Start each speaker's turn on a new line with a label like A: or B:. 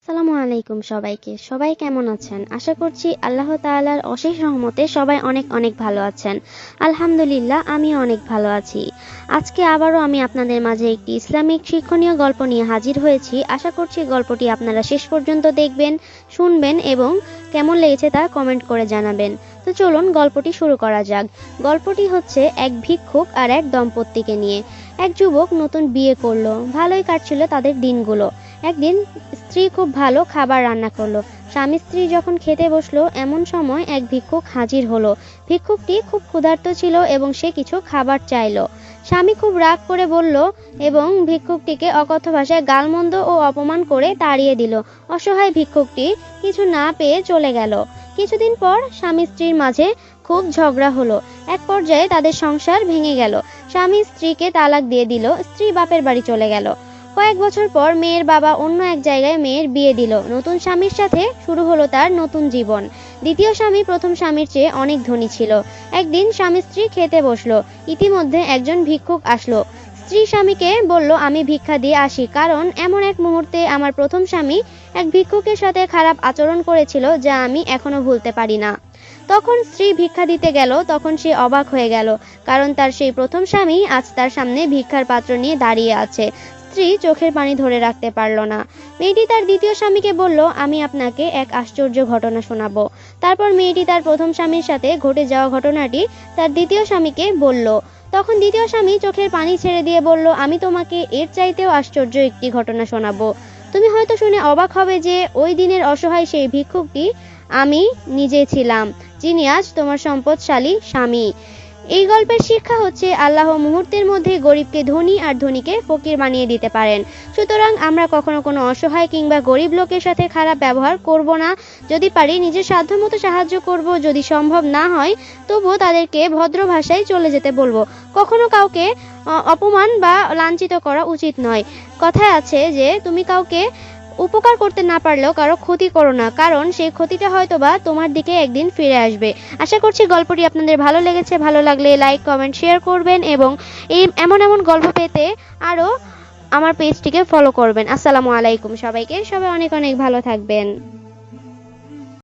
A: আসসালামু আলাইকুম সবাইকে। সবাই কেমন আছেন? আশা করছি আল্লাহ তাআলার অশেষ রহমতে সবাই অনেক অনেক ভালো আছেন। আলহামদুলিল্লাহ আমিও অনেক ভালো আছি। আজকে আবারও আমি আপনাদের মাঝে একটি ইসলামিক শিক্ষণীয় গল্প নিয়ে হাজির হয়েছি। আশা করছি গল্পটি আপনারা শেষ পর্যন্ত দেখবেন, শুনবেন এবং কেমন লেগেছে তা কমেন্ট করে জানাবেন। তো চলুন গল্পটি শুরু করা যাক। গল্পটি হচ্ছে এক ভিক্ষুক আর এক দম্পতিকে নিয়ে। এক যুবক নতুন বিয়ে করলো, ভালোই কাটছিল তাদের দিনগুলো। একদিন স্ত্রী খুব ভালো খাবার রান্না করলো। স্বামী স্ত্রী যখন খেতে বসলো এমন সময় এক ভিক্ষুক হাজির হলো। ভিক্ষুকটি খুব ক্ষুধার্ত ছিল এবং সে কিছু খাবার চাইলো। স্বামী খুব রাগ করে বলল এবং ভিক্ষুকটিকে অকথ্য ভাষায় গালমন্দ ও অপমান করে তাড়িয়ে দিল। অসহায় ভিক্ষুকটি কিছু না পেয়ে চলে গেল। কিছুদিন পর স্বামী স্ত্রীর মাঝে খুব ঝগড়া হলো। এক পর্যায়ে তাদের সংসার ভেঙে গেল। স্বামী স্ত্রীকে তালাক দিয়ে দিল। স্ত্রী বাপের বাড়ি চলে গেল। কয়েক বছর পর মেয়ের বাবা অন্য এক জায়গায় মেয়ের বিয়ে দিল। নতুন স্বামীর সাথে শুরু হলো তার নতুন জীবন। দ্বিতীয় স্বামী প্রথম স্বামীর চেয়ে অনেক ধনী ছিল। একদিন স্বামী স্ত্রী খেতে বসলো। ইতিমধ্যে একজন ভিক্ষুক আসলো। স্ত্রী স্বামীকে বলল, আমি ভিক্ষা দিয়ে আসি, কারণ এমন এক মুহূর্তে আমার প্রথম স্বামী এক ভিক্ষুকের সাথে খারাপ আচরণ করেছিল যা আমি এখনো ভুলতে পারি না। তখন স্ত্রী ভিক্ষা দিতে গেল। তখন সে অবাক হয়ে গেল, কারণ তার সেই প্রথম স্বামী আজ তার সামনে ভিক্ষার পাত্র নিয়ে দাঁড়িয়ে আছে। স্ত্রী চোখের পানি ধরে রাখতে পারল না। মেয়েটি তার দ্বিতীয় স্বামীকে বলল, আমি আপনাকে এক আশ্চর্য ঘটনা শোনাবো। তারপর মেয়েটি তার প্রথম স্বামীর সাথে ঘটে যাওয়া ঘটনাটি তার দ্বিতীয় স্বামীকে বলল। তখন দ্বিতীয় স্বামী চোখের পানি ছেড়ে দিয়ে বলল, আমি তোমাকে এর চাইতেও আশ্চর্য একটি ঘটনা শোনাবো। তুমি হয়তো শুনে অবাক হবে যে ওই দিনের অসহায় সেই ভিক্ষুকটি আমি নিজে ছিলাম, যিনি আজ তোমার সম্পদশালী স্বামী। এই গল্পের শিক্ষা হচ্ছে, আল্লাহ মুহূর্তের মধ্যে গরিবকে ধনী আর ধনীকে ফকির বানিয়ে দিতে পারেন। সুতরাং আমরা কখনো কোনো অসহায় কিংবা গরিব লোকের সাথে খারাপ ব্যবহার করব না। যদি পারি নিজের সাধ্যমতো সাহায্য করব, যদি সম্ভব না হয় তবুও তাদেরকে ভদ্র ভাষায় চলে যেতে বলবো। কখনো কাউকে অপমান বা লাঞ্ছিত করা উচিত নয়। কথায় আছে যে তুমি কাউকে উপকার করতে না পারলেও কারো ক্ষতি করো না, কারণ সেই ক্ষতিটা হয়তোবা তোমার দিকে একদিন ফিরে আসবে। আশা করছি গল্পটি আপনাদের ভালো লেগেছে। ভালো লাগলে লাইক, কমেন্ট, শেয়ার করবেন এবং এমন গল্প পেতে আরও আমার পেজটিকে ফলো করবেন। আসসালামু আলাইকুম সবাইকে। সবাই অনেক অনেক ভালো থাকবেন।